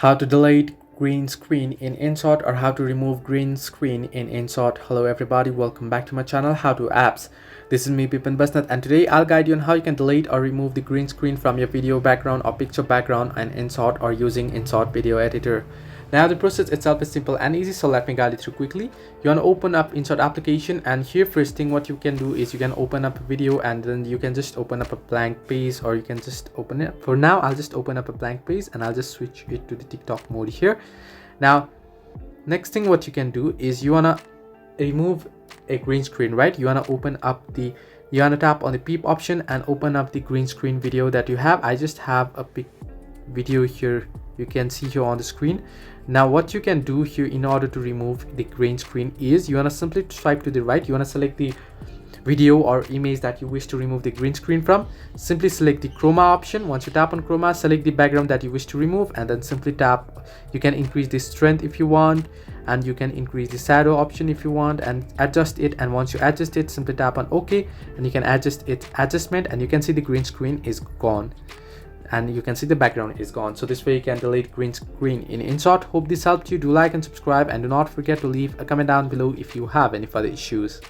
How to delete green screen in InShot or how to remove green screen in InShot. Hello everybody, welcome back to my channel How to Apps. This is me Pipin Basnat, and today I'll guide you on how you can delete or remove the green screen from your video background or picture background in InShot or using InShot video editor. Now the process itself is simple and easy, so let me guide you through quickly. You want to open up InShot application, and here first thing what you can do is you can open up a video, and then you can just open up a blank page, or you can just open it. For now I'll just open up a blank page and I'll just switch it to the TikTok mode here. Now next thing what you can do is you want to remove a green screen, right? You want to open up the, you want to tap on the peep option and open up the green screen video that you have. I just have a big video here, you can see here on the screen. Now what you can do here in order to remove the green screen is you want to simply swipe to the right. You want to select the video or image that you wish to remove the green screen from. Simply select the chroma option. Once you tap on chroma, select the background that you wish to remove, and then simply tap. You can increase the strength if you want, and you can increase the shadow option if you want, and adjust it. And once you adjust it, simply tap on OK, and you can adjust its adjustment, and you can see the green screen is gone and you can see the background is gone. So this way you can delete green screen in InShot. Hope this helped you. Do like and subscribe, and do not forget to leave a comment down below if you have any further issues.